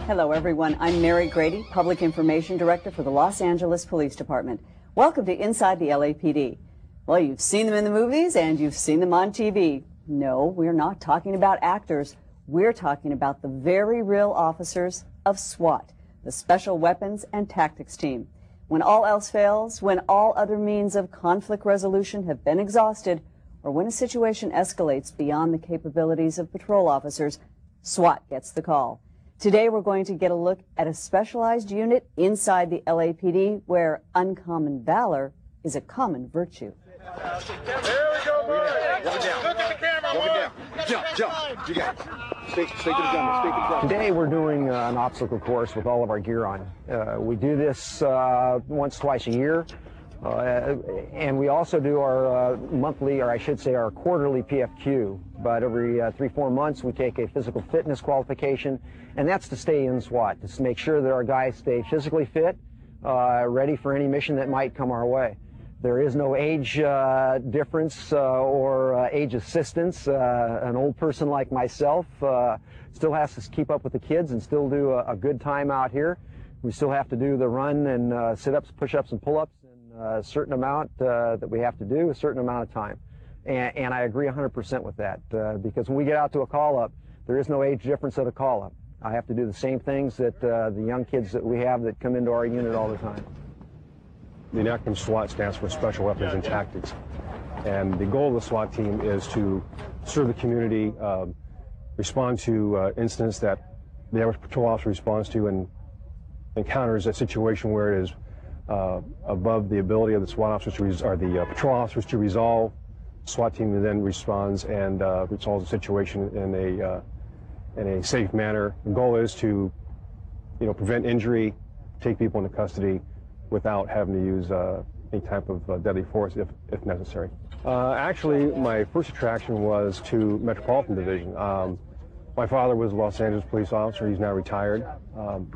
Hello, everyone. I'm Mary Grady, Public Information Director for the Los Angeles Police Department. Welcome to Inside the LAPD. Well, you've seen them in the movies and you've seen them on TV. No, we're not talking about actors. We're talking about the very real officers of SWAT, the Special Weapons and Tactics Team. When all else fails, when all other means of conflict resolution have been exhausted, or when a situation escalates beyond the capabilities of patrol officers, SWAT gets the call. Today we're going to get a look at a specialized unit inside the LAPD where uncommon valor is a common virtue. There we go, boys. Look at the camera, boys. Jump. You got it. Stay to the gunman. Today we're doing an obstacle course with all of our gear on. We do this once, twice a year. And we also do our monthly, or I should say our quarterly PFQ. But every 3-4 months we take a physical fitness qualification, and that's to stay in SWAT, to make sure that our guys stay physically fit, ready for any mission that might come our way. There is no age difference or age assistance. An old person like myself still has to keep up with the kids and still do a good time out here. We still have to do the run and sit-ups, push-ups, and pull-ups. A certain amount that we have to do, a certain amount of time. And I agree 100% with that, because when we get out to a call-up, there is no age difference at a call-up. I have to do the same things that the young kids that we have that come into our unit all the time. The acronym SWAT stands for Special Weapons and Tactics. And the goal of the SWAT team is to serve the community, respond to incidents that the average patrol officer responds to, and encounters a situation where it is above the ability of the SWAT officers to the patrol officers to resolve. SWAT team then responds and resolves the situation in a safe manner. The goal is to, prevent injury, take people into custody without having to use any type of deadly force if necessary. Actually, my first attraction was to Metropolitan Division. My father was a Los Angeles police officer. He's now retired.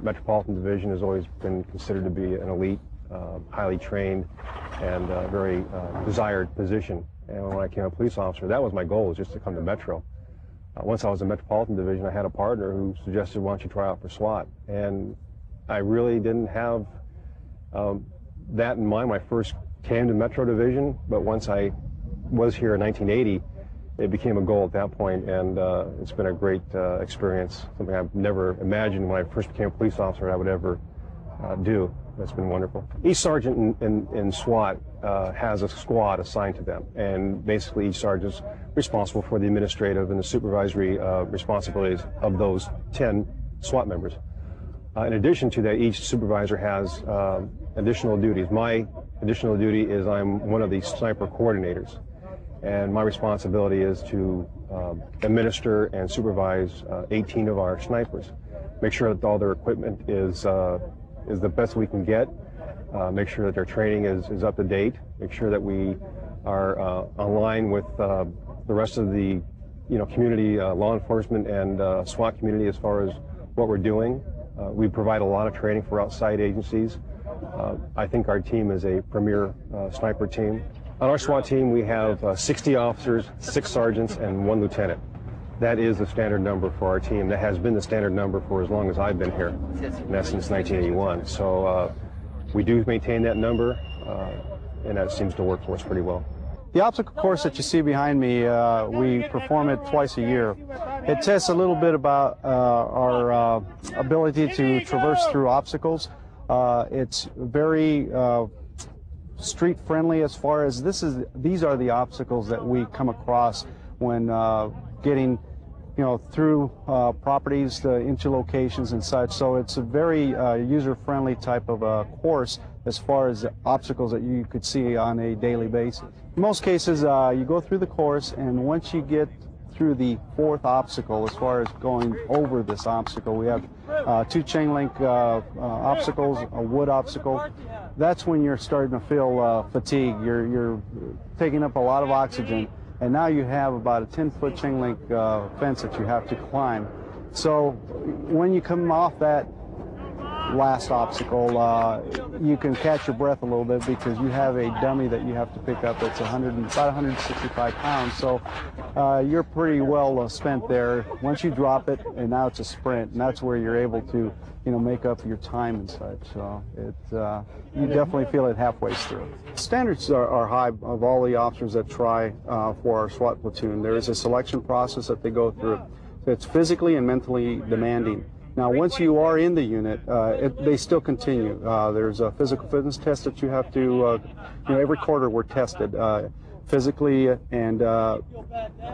Metropolitan Division has always been considered to be an elite, highly trained, and very desired position. And when I became a police officer, that was my goal, was just to come to Metro. Once I was in Metropolitan Division, I had a partner who suggested, why don't you try out for SWAT? And I really didn't have that in mind when I first came to Metro Division, but once I was here in 1980, it became a goal at that point, and it's been a great experience, something I've never imagined when I first became a police officer I would ever do. That's been wonderful. Each sergeant in SWAT has a squad assigned to them, and basically each sergeant is responsible for the administrative and the supervisory responsibilities of those 10 SWAT members. In addition to that, each supervisor has additional duties. My additional duty is I'm one of the sniper coordinators, and my responsibility is to administer and supervise 18 of our snipers, make sure that all their equipment is the best we can get, make sure that their training is up to date, make sure that we are online with the rest of the community, law enforcement and SWAT community as far as what we're doing. We provide a lot of training for outside agencies. I think our team is a premier sniper team. On our SWAT team, we have 60 officers, 6 sergeants, and 1 lieutenant. That is the standard number for our team. That has been the standard number for as long as I've been here, and that's since 1981. So we do maintain that number, and that seems to work for us pretty well. The obstacle course that you see behind me, we perform it twice a year. It tests a little bit about our ability to traverse through obstacles. It's very street friendly as far as these are the obstacles that we come across when getting through properties into locations and such. So it's a very user-friendly type of course as far as the obstacles that you could see on a daily basis. In most cases, you go through the course, and once you get through the 4th obstacle, as far as going over this obstacle, we have 2 chain link obstacles, a wood obstacle. That's when you're starting to feel fatigue. You're taking up a lot of oxygen, and now you have about a 10-foot chain link fence that you have to climb. So when you come off that last obstacle, you can catch your breath a little bit because you have a dummy that you have to pick up that's about 165 pounds. So you're pretty well spent there. Once you drop it, and now it's a sprint, and that's where you're able to, make up your time and such. So you definitely feel it halfway through. Standards are high of all the officers that try for our SWAT platoon. There is a selection process that they go through. It's physically and mentally demanding. Now, once you are in the unit, they still continue. There's a physical fitness test that you have to, every quarter we're tested physically, and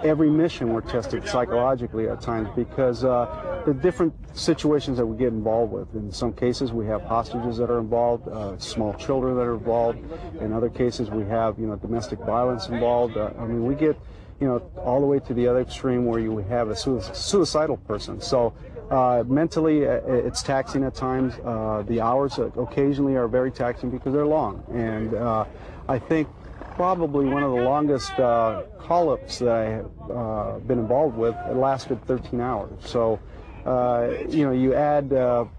every mission we're tested psychologically at times because the different situations that we get involved with. In some cases, we have hostages that are involved, small children that are involved. In other cases, we have, domestic violence involved. We get, all the way to the other extreme where you have a suicidal person. So mentally, it's taxing at times. The hours occasionally are very taxing because they're long. And I think probably one of the longest call-ups that I have been involved with, it lasted 13 hours. So, you add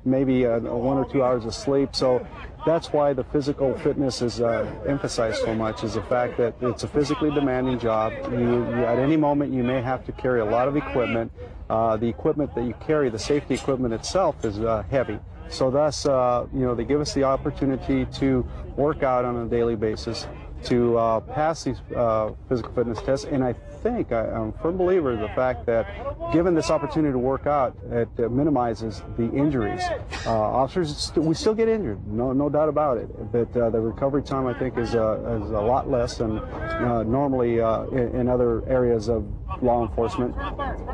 maybe 1 or 2 hours of sleep. So that's why the physical fitness is emphasized so much, is the fact that it's a physically demanding job. At any moment, you may have to carry a lot of equipment. The equipment that you carry, the safety equipment itself, is heavy. So thus, they give us the opportunity to work out on a daily basis, to pass these physical fitness tests. And I think, I'm a firm believer in the fact that given this opportunity to work out, it minimizes the injuries. Officers, we still get injured, no doubt about it, but the recovery time, I think, is a lot less than normally in other areas of law enforcement.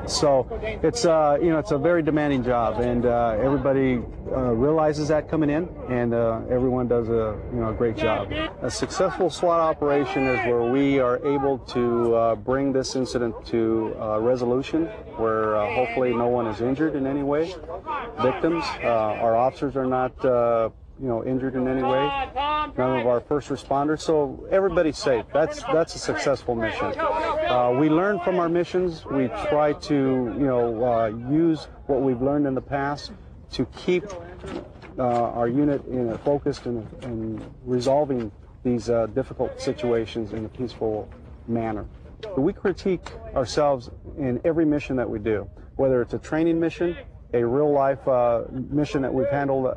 So it's it's a very demanding job, and everybody realizes that coming in, and everyone does a great job. A successful SWAT operation is where we are able to bring this incident to resolution, where hopefully no one is injured in any way. Victims, our officers are not injured in any way. None of our first responders, so everybody's safe. That's a successful mission. We learn from our missions. We try to use what we've learned in the past to keep our unit focused in resolving these difficult situations in a peaceful manner. We critique ourselves in every mission that we do, whether it's a training mission, a real-life mission that we've handled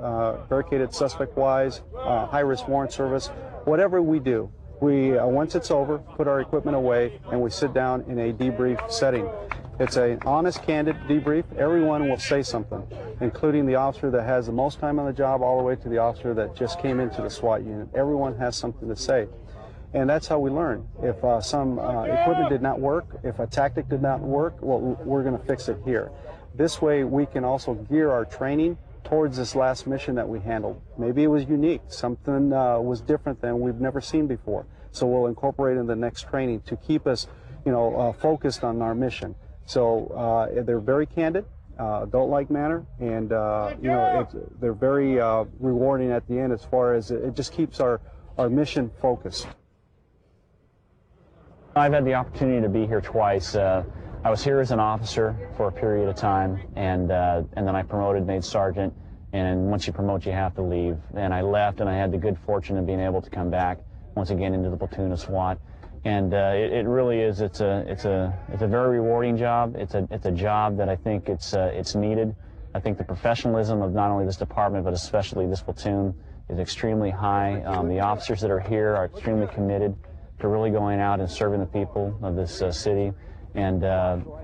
barricaded suspect-wise, high-risk warrant service, whatever we do. We, once it's over, put our equipment away, and we sit down in a debrief setting. It's an honest, candid debrief. Everyone will say something, including the officer that has the most time on the job all the way to the officer that just came into the SWAT unit. Everyone has something to say. And that's how we learn. If some equipment did not work, if a tactic did not work, well, we're going to fix it here. This way, we can also gear our training towards this last mission that we handled. Maybe it was unique. Something was different than we've never seen before. So we'll incorporate in the next training to keep us, focused on our mission. So they're very candid, adult-like manner, and they're very rewarding at the end as far as it just keeps our mission focused. I've had the opportunity to be here twice. I was here as an officer for a period of time, and then I promoted, made sergeant, and once you promote, you have to leave. And I left, and I had the good fortune of being able to come back once again into the platoon of SWAT. And it really is. It's a very rewarding job. It's a job that I think it's needed. I think the professionalism of not only this department but especially this platoon is extremely high. The officers that are here are extremely committed to really going out and serving the people of this city. And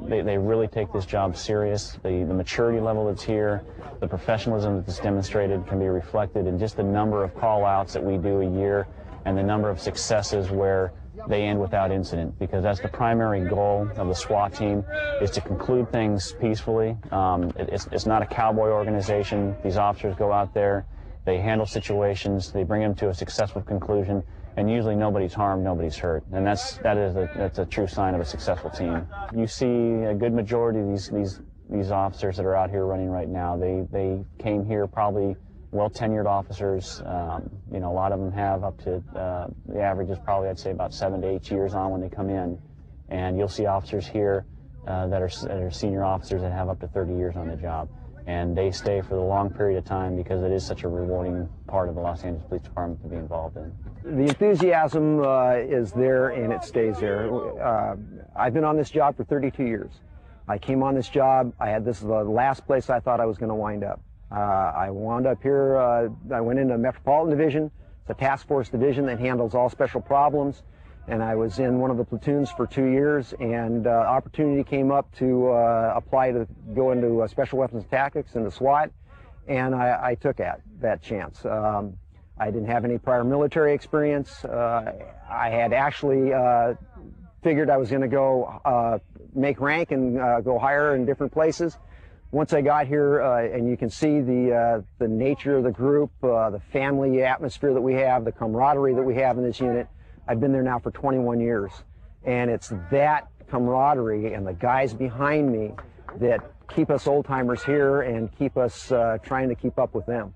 they really take this job serious. The maturity level that's here, the professionalism that's demonstrated can be reflected in just the number of call-outs that we do a year and the number of successes where they end without incident, because that's the primary goal of the SWAT team, is to conclude things peacefully. It's not a cowboy organization. These officers go out there, they handle situations, they bring them to a successful conclusion, and usually nobody's harmed, nobody's hurt. And that's a true sign of a successful team. You see a good majority of these officers that are out here running right now, they came here probably well-tenured officers. A lot of them have up to, the average is probably, I'd say, about 7 to 8 years on when they come in. And you'll see officers here that are senior officers that have up to 30 years on the job. and they stay for the long period of time because it is such a rewarding part of the Los Angeles Police Department to be involved in. The enthusiasm is there, and it stays there. I've been on this job for 32 years. I came on this job, this is the last place I thought I was going to wind up. I wound up here, I went into the Metropolitan Division. It's a task force division that handles all special problems, and I was in one of the platoons for 2 years, and opportunity came up to apply to go into Special Weapons and Tactics into SWAT, and I took that chance. I didn't have any prior military experience. I had actually figured I was going to go make rank and go higher in different places. Once I got here, and you can see the nature of the group, the family atmosphere that we have, the camaraderie that we have in this unit. I've been there now for 21 years, and it's that camaraderie and the guys behind me that keep us old-timers here and keep us trying to keep up with them.